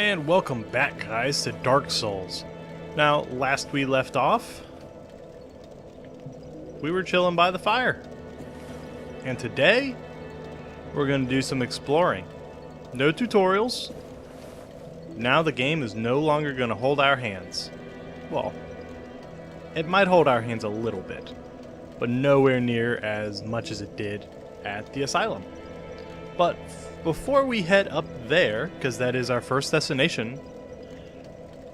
And welcome back, guys, to Dark Souls. Now, last we left off, we were chilling by the fire. And today, we're going to do some exploring. No tutorials. Now the game is no longer going to hold our hands. Well, it might hold our hands a little bit, but nowhere near as much as it did at the asylum. But before we head up there, because that is our first destination,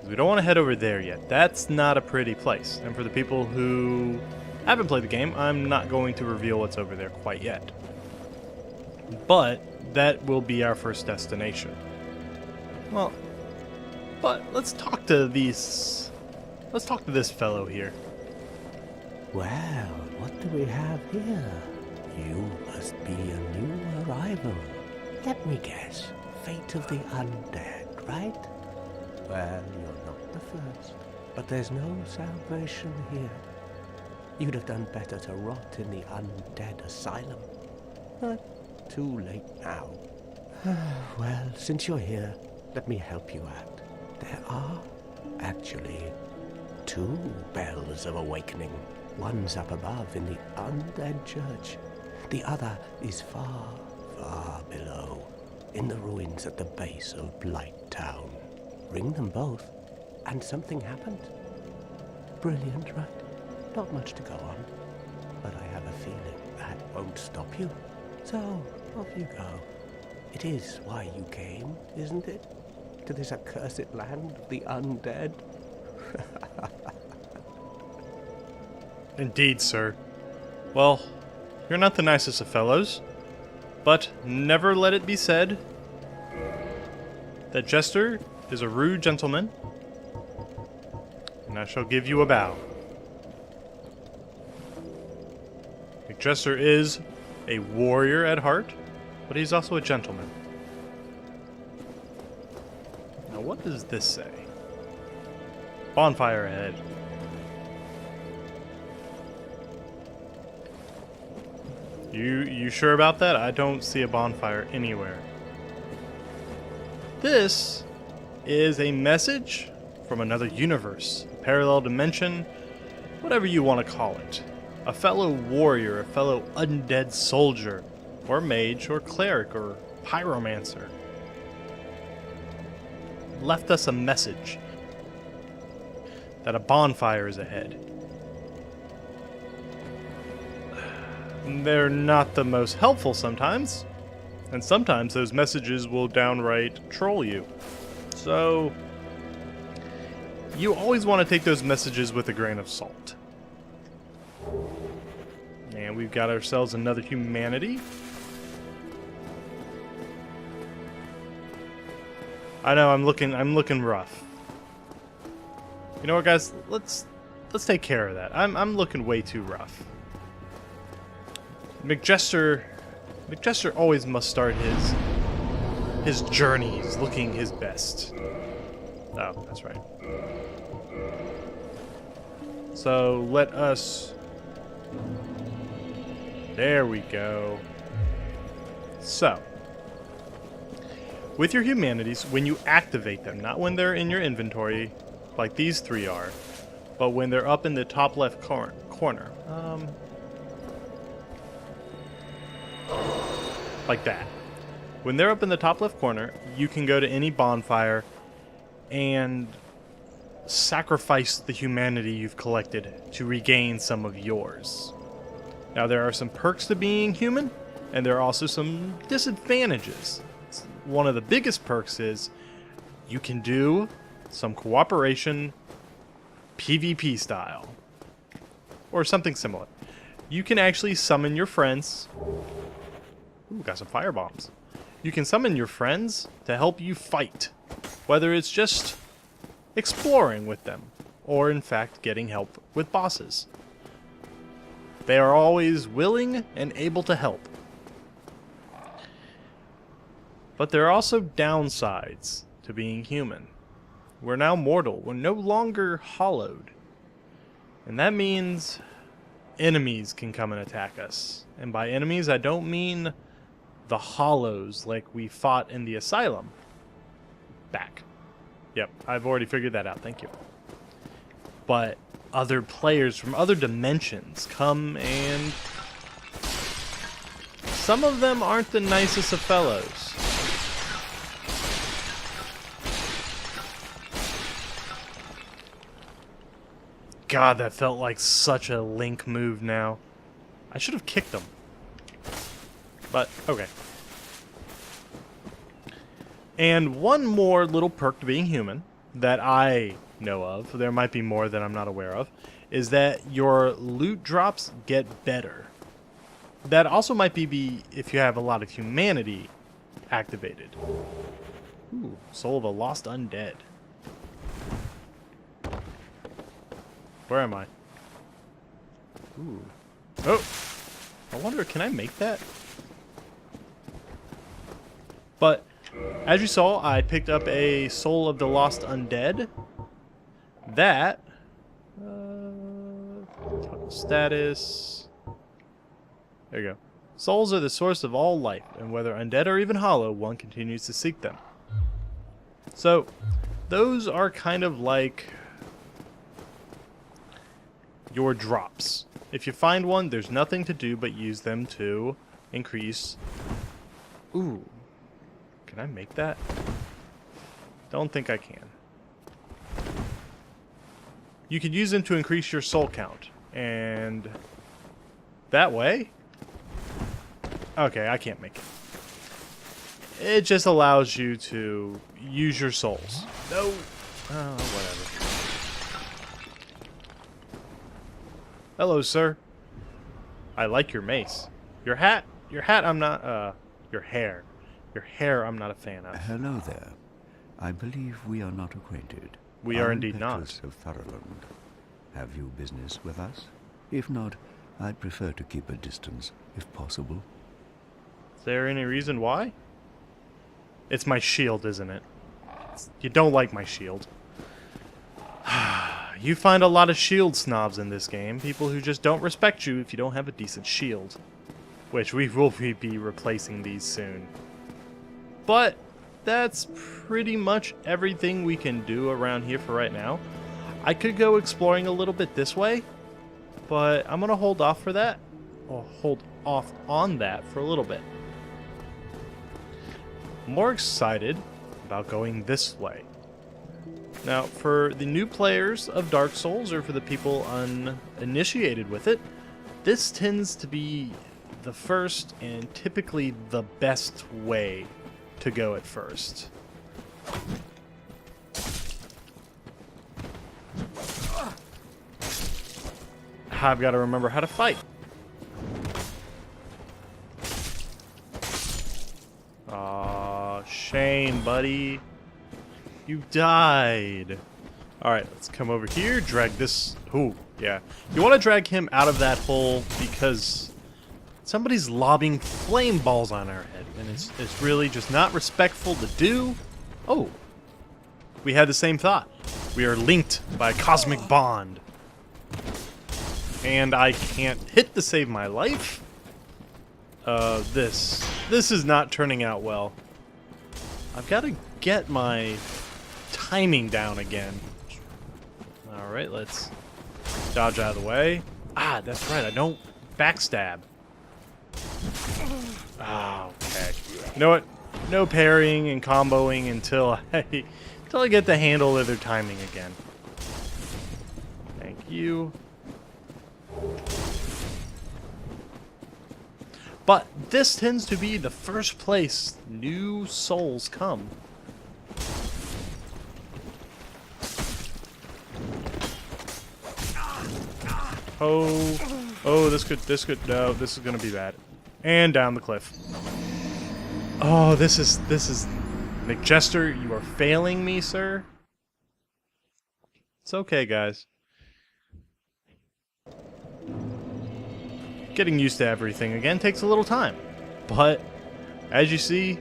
we don't want to head over there yet. That's not a pretty place. And for the people who haven't played the game, I'm not going to reveal what's over there quite yet. But that will be our first destination. Well, but let's talk to this fellow here. Well, what do we have here? You must be a new arrival. Let me guess. Fate of the undead, right? Well, you're not the first. But there's no salvation here. You'd have done better to rot in the undead asylum. But too late now. Well, since you're here, let me help you out. There are, actually, 2 bells of awakening. One's up above in the undead church. The other is far, far below, in the ruins at the base of Blight Town. Ring them both, and something happens. Brilliant, right? Not much to go on, but I have a feeling that won't stop you. So, off you go. It is why you came, isn't it? To this accursed land of the undead? Indeed, sir. Well, you're not the nicest of fellows, but never let it be said that Jester is a rude gentleman, and I shall give you a bow. McJester is a warrior at heart, but he's also a gentleman. Now, what does this say? Bonfire ahead. You sure about that? I don't see a bonfire anywhere. This is a message from another universe, a parallel dimension, whatever you want to call it. A fellow warrior, a fellow undead soldier, or mage, or cleric, or pyromancer left us a message that a bonfire is ahead. They're not the most helpful sometimes, and sometimes those messages will downright troll you. So, you always want to take those messages with a grain of salt. And we've got ourselves another humanity. I know I'm looking rough. You know what, guys? Let's take care of that. I'm looking way too rough. McJester always must start his journeys looking his best. Oh, that's right. So let us. There we go. So, with your humanities, when you activate them, not when they're in your inventory, like these 3 are, but when they're up in the top left corner. Like that. When they're up in the top left corner, you can go to any bonfire and sacrifice the humanity you've collected to regain some of yours. Now, there are some perks to being human, and there are also some disadvantages. One of the biggest perks is you can do some cooperation PvP style, or something similar. You can actually summon your friends. Ooh, got some fire bombs. You can summon your friends to help you fight, whether it's just exploring with them, or in fact getting help with bosses. They are always willing and able to help. But there are also downsides to being human. We're now mortal. We're no longer hollowed. And that means enemies can come and attack us. And by enemies, I don't mean the hollows like we fought in the asylum back. Yep, I've already figured that out. Thank you. But other players from other dimensions come, and some of them aren't the nicest of fellows. God, that felt like such a Link move now. I should have kicked them. But, okay. And one more little perk to being human that I know of, there might be more that I'm not aware of, is that your loot drops get better. That also might be if you have a lot of humanity activated. Ooh, Soul of a Lost Undead. Where am I? Ooh. Oh! I wonder, can I make that? But, as you saw, I picked up a Soul of the Lost Undead. That... total status... There you go. Souls are the source of all life, and whether undead or even hollow, one continues to seek them. So, those are kind of like your drops. If you find one, there's nothing to do but use them to increase... Ooh. Can I make that? Don't think I can. You can use them to increase your soul count. And... that way? Okay, I can't make it. It just allows you to use your souls. No! Oh, whatever. Hello, sir. I like your mace. Your hat I'm not, your hair. Your hair I'm not a fan of. Hello there. I believe we are not acquainted. We are I'm indeed not. Petrus of Thurland. Have you business with us? If not, I'd prefer to keep a distance, if possible. Is there any reason why? It's my shield, isn't it? You don't like my shield. You find a lot of shield snobs in this game. People who just don't respect you if you don't have a decent shield. Which we will be replacing these soon. But that's pretty much everything we can do around here for right now. I could go exploring a little bit this way, but I'm going to hold off for that. Or hold off on that for a little bit. More excited about going this way. Now, for the new players of Dark Souls, or for the people uninitiated with it, this tends to be the first and typically the best way to go at first. I've got to remember how to fight. Aw, Shane, buddy. You died. Alright, let's come over here, drag this... Ooh, yeah. You want to drag him out of that hole because somebody's lobbing flame balls on our head, and it's really just not respectful to do. Oh. We had the same thought. We are linked by a cosmic bond. And I can't hit to save my life. This is not turning out well. I've got to get my timing down again. Alright, let's dodge out of the way. Ah, that's right, I don't backstab. Ah, okay. You know what? No parrying and comboing until I get the handle of their timing again. Thank you. But this tends to be the first place new souls come. Oh, this could, no, this is gonna be bad. And down the cliff. Oh, this is, McJester, you are failing me, sir. It's okay, guys. Getting used to everything again takes a little time. But, as you see,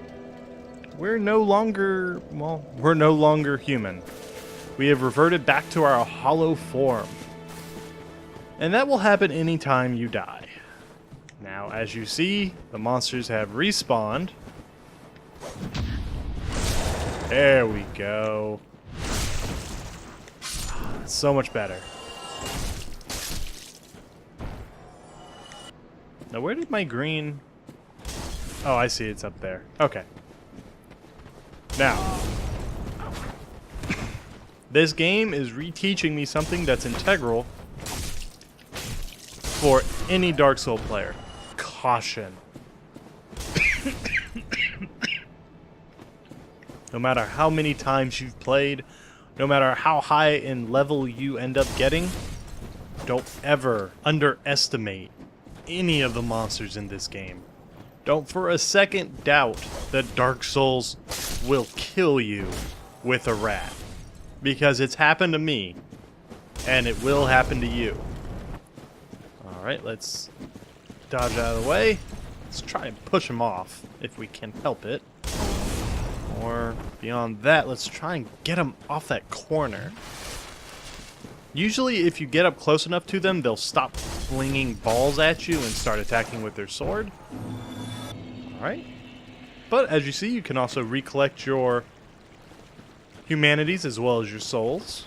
we're no longer human. We have reverted back to our hollow form. And that will happen anytime you die. Now, as you see, the monsters have respawned. There we go. So much better. Now, where did my green... Oh, I see. It's up there. Okay. Now, this game is reteaching me something that's integral for any Dark Souls player. Caution. No matter how many times you've played, no matter how high in level you end up getting, don't ever underestimate any of the monsters in this game. Don't for a second doubt that Dark Souls will kill you with a rat. Because it's happened to me, and it will happen to you. Alright, let's dodge out of the way. Let's try and push him off, if we can help it. Or beyond that, let's try and get him off that corner. Usually, if you get up close enough to them, they'll stop flinging balls at you and start attacking with their sword. Alright. But as you see, you can also recollect your humanities as well as your souls.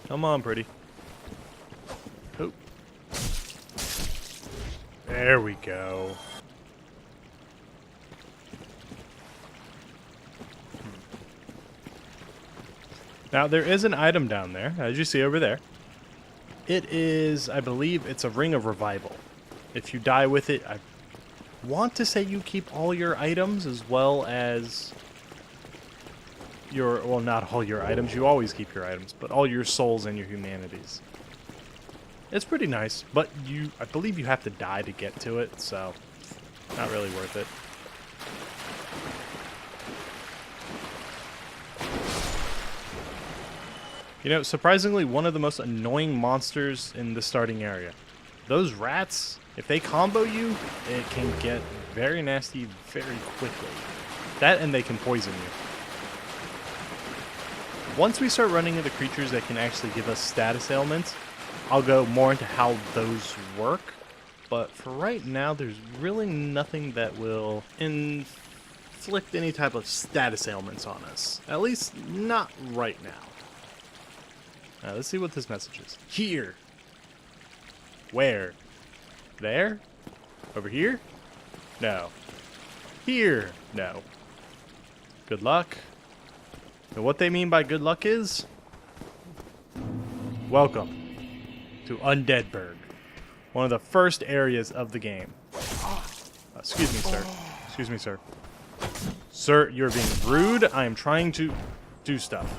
Come on, pretty. Oh. There we go. Now, there is an item down there, as you see over there. It is, I believe, it's a Ring of Revival. If you die with it, I want to say you keep all your items as well as your, well, not all your items, you always keep your items, but all your souls and your humanities. It's pretty nice, but I believe you have to die to get to it, so not really worth it. You know, surprisingly, one of the most annoying monsters in the starting area. Those rats, if they combo you, it can get very nasty very quickly. That and they can poison you. Once we start running into creatures that can actually give us status ailments, I'll go more into how those work. But for right now, there's really nothing that will inflict any type of status ailments on us. At least not right now. Now, let's see what this message is. Here. Where? There? Over here? No. Here? No. Good luck. And what they mean by good luck is... Welcome to Undeadburg. One of the first areas of the game. Excuse me, sir. Excuse me, sir. Sir, you're being rude. I am trying to do stuff.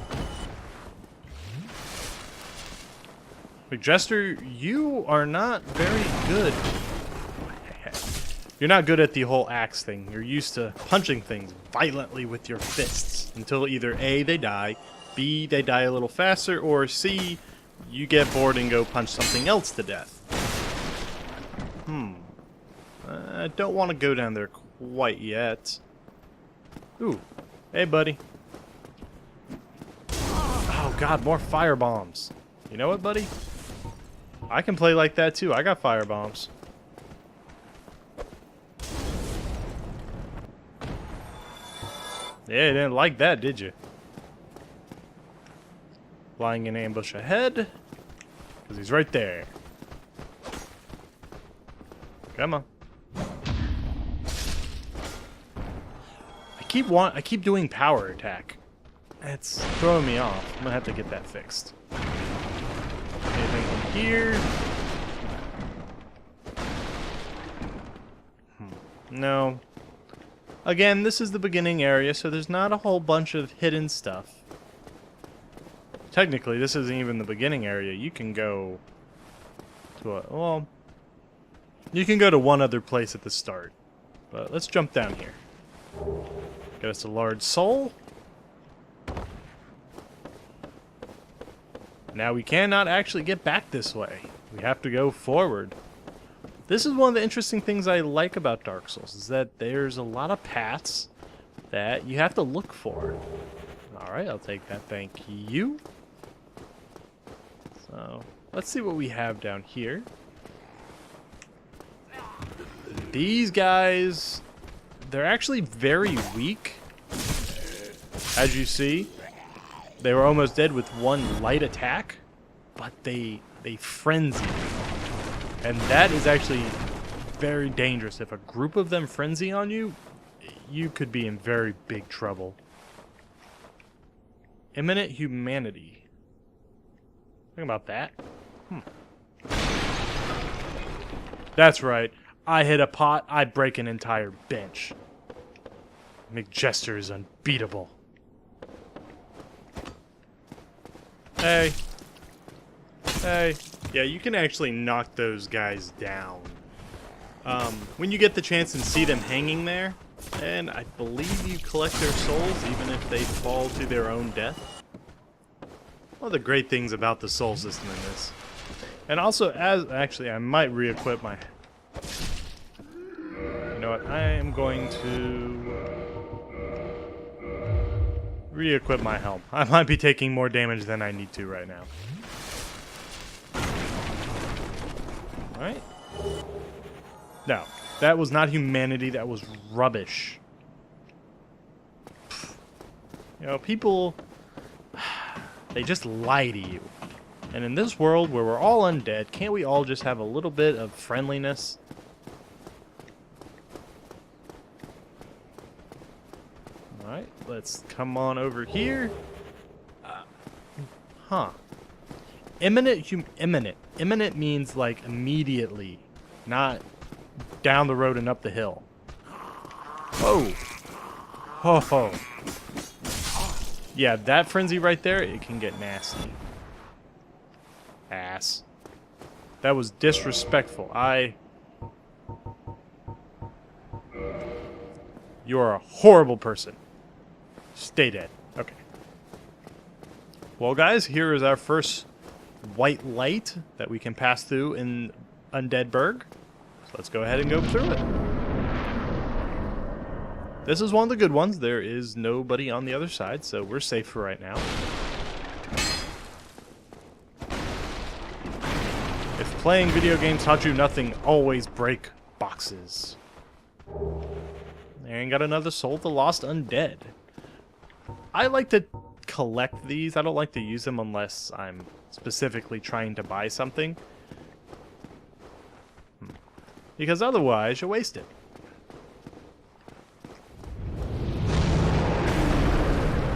McJester, you are not very good. You're not good at the whole axe thing. You're used to punching things violently with your fists until either A, they die, B, they die a little faster, or C, you get bored and go punch something else to death. I don't want to go down there quite yet. Ooh. Hey, buddy. Oh, God, more fire bombs. You know what, buddy? I can play like that, too. I got fire bombs. Yeah, you didn't like that, did you? Lying in ambush ahead. Because he's right there. Come on. I keep doing power attack. It's throwing me off. I'm gonna have to get that fixed. Anything in here? No. Again, this is the beginning area, so there's not a whole bunch of hidden stuff. Technically, this isn't even the beginning area. You can go to you can go to one other place at the start. But let's jump down here. Get us a large soul. Now we cannot actually get back this way. We have to go forward. This is one of the interesting things I like about Dark Souls, is that there's a lot of paths that you have to look for. Alright, I'll take that, thank you. So, let's see what we have down here. These guys, they're actually very weak, as you see. They were almost dead with one light attack, but they frenzy. And that is actually very dangerous. If a group of them frenzy on you, you could be in very big trouble. Imminent humanity. Think about that. That's right. I hit a pot, I break an entire bench. McJester is unbeatable. Hey. Hey. Yeah, you can actually knock those guys down. When you get the chance and see them hanging there, and I believe you collect their souls even if they fall to their own death. One of the great things about the soul system in this. And also, actually, I might re-equip my... You know what? I am going to re-equip my helm. I might be taking more damage than I need to right now. Alright. No, that was not humanity, that was rubbish. You know, people... They just lie to you. And in this world where we're all undead, can't we all just have a little bit of friendliness? Alright, let's come on over here. Imminent. Imminent means like immediately, not down the road and up the hill. Oh. Ho ho. Yeah, that frenzy right there, it can get nasty. Ass. That was disrespectful. You are a horrible person. Stay dead. Okay. Well, guys, here is our first white light that we can pass through in Undeadburg. So let's go ahead and go through it. This is one of the good ones. There is nobody on the other side, so we're safe for right now. If playing video games taught you nothing, always break boxes. And got another Soul of the Lost Undead. I like to collect these. I don't like to use them unless I'm specifically trying to buy something. Because otherwise, you waste it.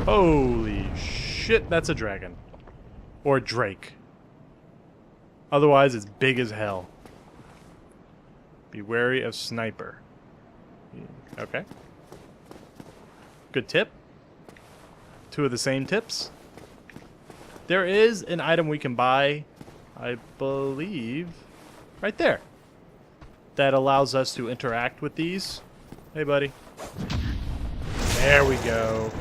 Holy shit, that's a dragon. Or drake. Otherwise, it's big as hell. Be wary of sniper. Okay. Good tip. Two of the same tips. There is an item we can buy, I believe, right there. That allows us to interact with these. Hey, buddy. There we go.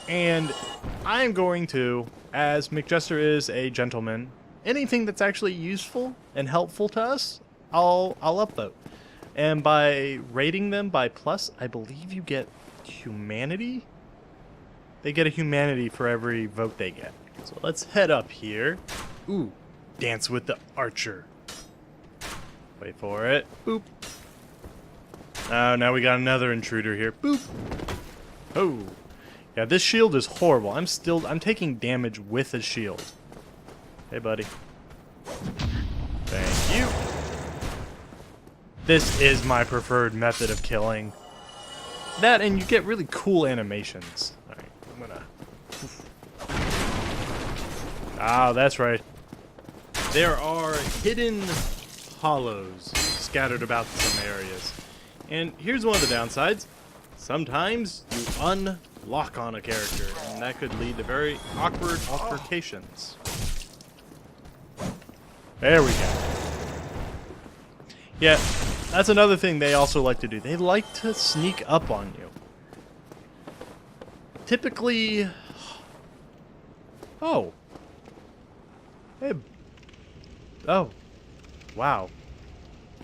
And I'm going to, as McJester is a gentleman, anything that's actually useful and helpful to us, I'll upvote. And by rating them by plus, I believe you get humanity? They get a humanity for every vote they get. So let's head up here. Ooh, dance with the archer. Wait for it. Boop. Oh, now we got another intruder here. Boop. Oh. Yeah, this shield is horrible. I'm taking damage with a shield. Hey, buddy. Thank you. This is my preferred method of killing. That, and you get really cool animations. Alright, I'm gonna... Ah, that's right. There are hidden hollows scattered about some areas. And here's one of the downsides. Sometimes you unlock on a character, and that could lead to very awkward altercations. There we go. Yeah, that's another thing they also like to do. They like to sneak up on you. Typically... Oh. Hey. Oh. Wow.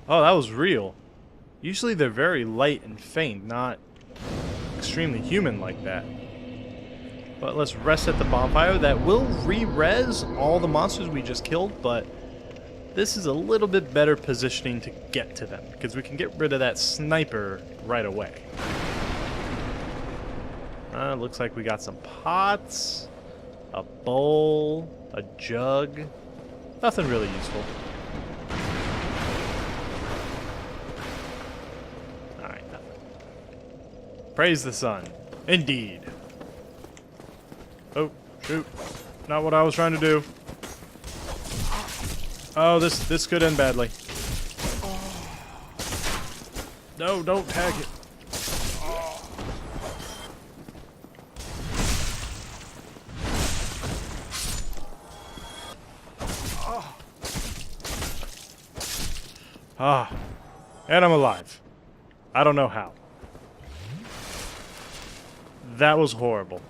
Oh, that was real. Usually they're very light and faint, not extremely human like that. But let's rest at the bonfire. That will re-res all the monsters we just killed, but this is a little bit better positioning to get to them, because we can get rid of that sniper right away. Looks like we got some pots, a bowl, a jug. Nothing really useful. Alright, nothing. Praise the sun. Indeed. Oh, shoot. Not what I was trying to do. Oh, this could end badly. No, don't tag it. Ah, and I'm alive. I don't know how. That was horrible.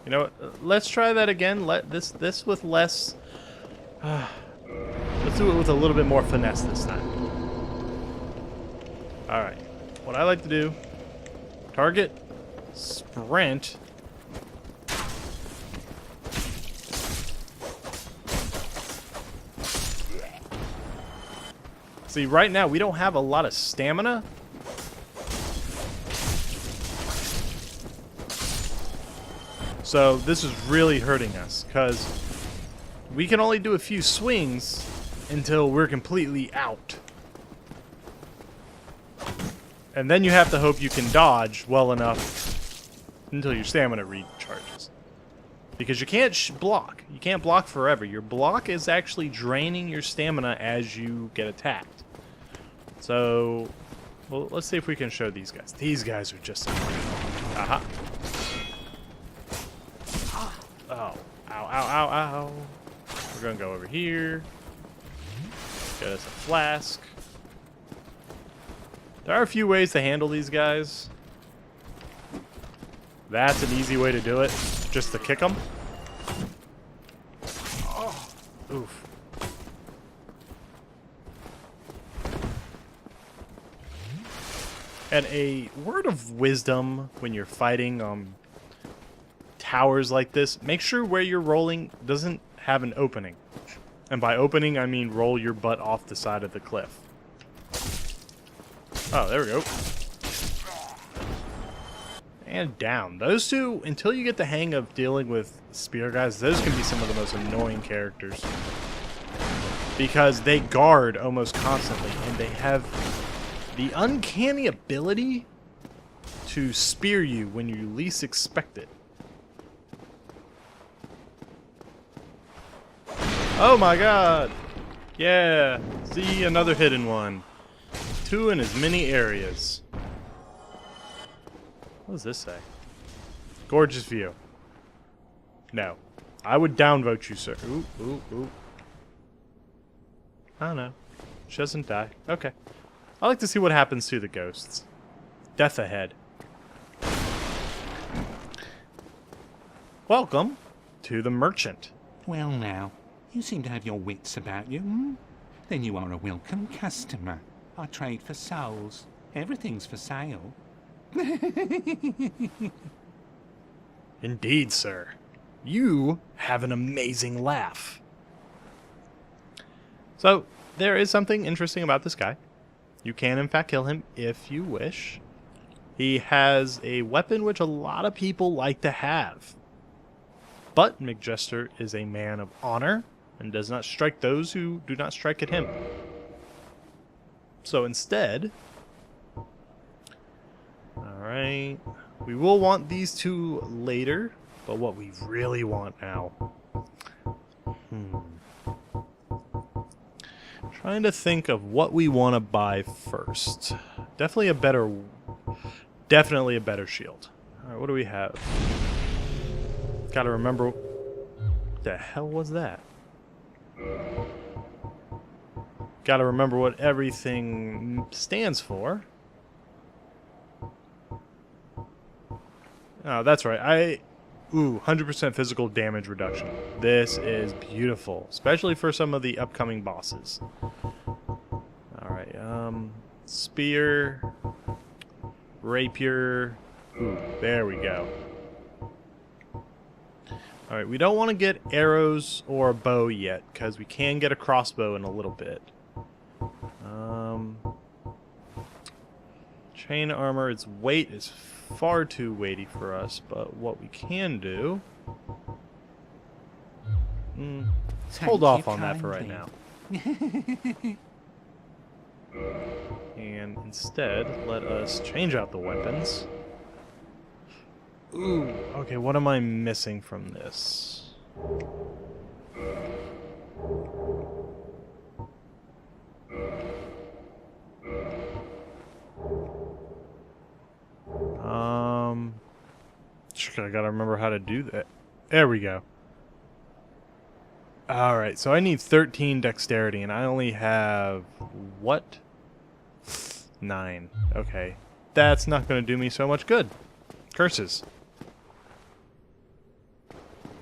You know what? Let's try that again. Let this with less. Let's do it with a little bit more finesse this time. All right. What I like to do: target, sprint. See, right now we don't have a lot of stamina. So this is really hurting us, because we can only do a few swings until we're completely out. And then you have to hope you can dodge well enough until your stamina recharges. Because you can't block. You can't block forever. Your block is actually draining your stamina as you get attacked. So, well, let's see if we can show these guys. These guys are just... Aha. Oh. Ow, ow, ow, ow. We're going to go over here. Get us a flask. There are a few ways to handle these guys. That's an easy way to do it. Just to kick them. Oof. And a word of wisdom when you're fighting towers like this, make sure where you're rolling doesn't have an opening. And by opening, I mean roll your butt off the side of the cliff. Oh, there we go. And down. Those two, until you get the hang of dealing with spear guys, those can be some of the most annoying characters. Because they guard almost constantly, and they have the uncanny ability to spear you when you least expect it. Oh my god! Yeah! See, another hidden one. 2 in as many areas. What does this say? Gorgeous view. No. I would downvote you, sir. Ooh, ooh, ooh. I don't know. She doesn't die. Okay. I like to see what happens to the ghosts. Death ahead. Welcome to the merchant. Well now, you seem to have your wits about you, hmm? Then you are a welcome customer. I trade for souls. Everything's for sale. Indeed, sir. You have an amazing laugh. So, there is something interesting about this guy. You can, in fact, kill him if you wish. He has a weapon which a lot of people like to have. But McJester is a man of honor and does not strike those who do not strike at him. So instead... Alright. We will want these two later, but what we really want now... Trying to think of what we want to buy first. Definitely a better shield. Alright, what do we have? Gotta remember... What the hell was that? Gotta remember what everything stands for. Oh, that's right. Ooh, 100% physical damage reduction. This is beautiful, especially for some of the upcoming bosses. Alright, spear, rapier. Ooh, there we go. Alright, we don't want to get arrows or a bow yet, because we can get a crossbow in a little bit. Chain armor, its weight is far too weighty for us, but what we can do... let's hold off on that for right now. And instead, let us change out the weapons. Ooh, okay, what am I missing from this? I gotta remember how to do that. There we go. Alright, so I need 13 dexterity, and I only have... what? 9. Okay. That's not gonna do me so much good. Curses.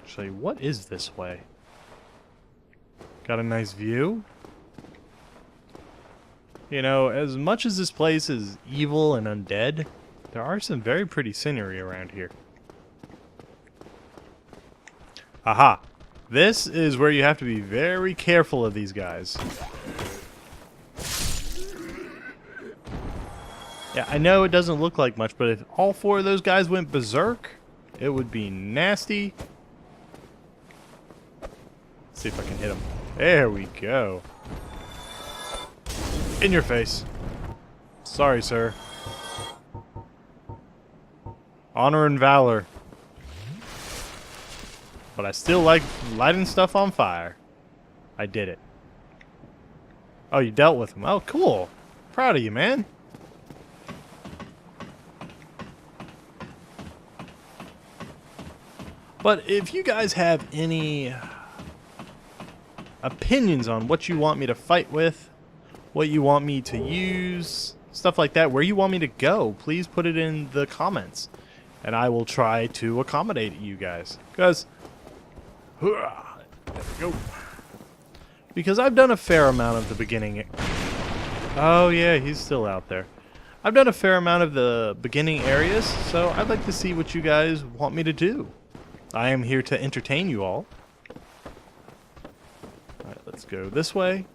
Actually, what is this way? Got a nice view? You know, as much as this place is evil and undead, there are some very pretty scenery around here. Aha! This is where you have to be very careful of these guys. Yeah, I know it doesn't look like much, but if all 4 of those guys went berserk, it would be nasty. Let's see if I can hit them. There we go. In your face. Sorry, sir. Honor and valor. But I still like lighting stuff on fire. I did it. Oh, you dealt with him. Oh, cool. Proud of you, man. But if you guys have any opinions on what you want me to fight with, what you want me to use, stuff like that, where you want me to go, please put it in the comments. And I will try to accommodate you guys. Because I've done a fair amount of the beginning. Oh yeah, he's still out there. I've done a fair amount of the beginning areas, so I'd like to see what you guys want me to do. I am here to entertain you all. Alright, let's go this way.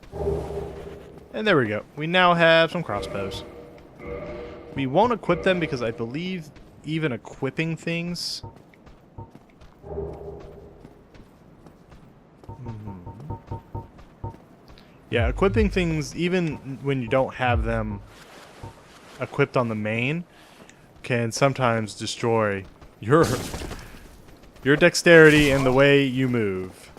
And there we go. We now have some crossbows. We won't equip them because I believe even equipping things... Yeah, equipping things, even when you don't have them equipped on the main, can sometimes destroy your dexterity and the way you move.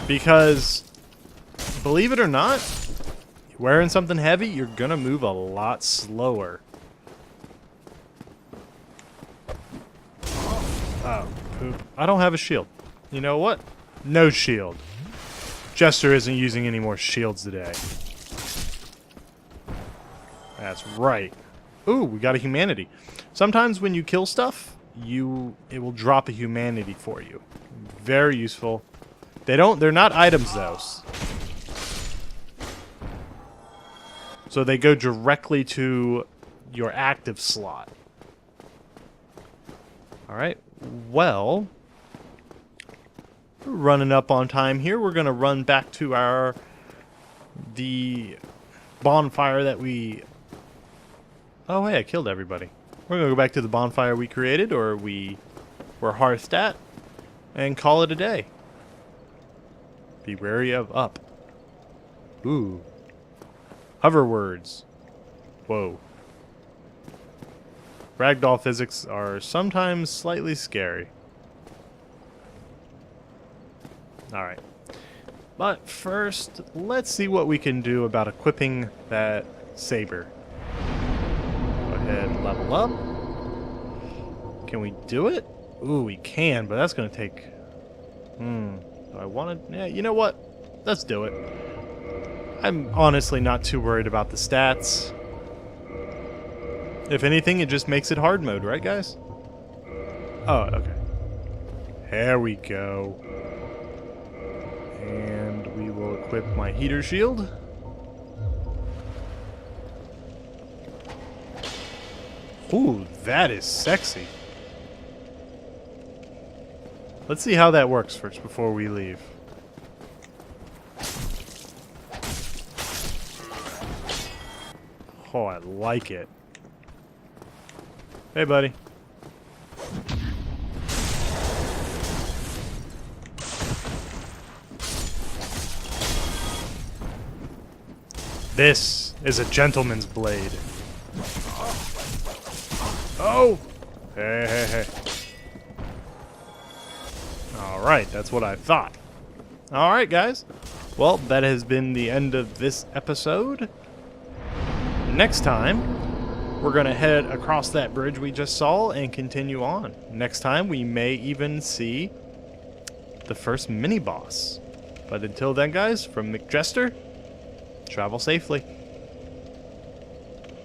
Because, believe it or not, wearing something heavy, you're gonna move a lot slower. Oh, poop. I don't have a shield. You know what? No shield. Jester isn't using any more shields today. That's right. Ooh, we got a humanity. Sometimes when you kill stuff, it will drop a humanity for you. Very useful. They're not items though. So they go directly to your active slot. Alright, well, we're running up on time here. We're going to run back to the bonfire that we... Oh, hey, I killed everybody. We're going to go back to the bonfire we created, or we were hearthed at, and call it a day. Be wary of up. Ooh. Hover words. Whoa. Ragdoll physics are sometimes slightly scary. Alright. But first, let's see what we can do about equipping that saber. Go ahead and level up. Can we do it? Ooh, we can, but that's going to take... Do I want to... Yeah, you know what? Let's do it. I'm honestly not too worried about the stats. If anything, it just makes it hard mode, right, guys? Oh, okay. There we go. And we will equip my heater shield. Ooh, that is sexy. Let's see how that works first before we leave. Oh, I like it. Hey, buddy. This is a gentleman's blade. Oh! Hey, hey, hey. Alright, that's what I thought. Alright, guys. Well, that has been the end of this episode. Next time, we're going to head across that bridge we just saw and continue on. Next time, we may even see the first mini-boss. But until then, guys, from McJester, travel safely.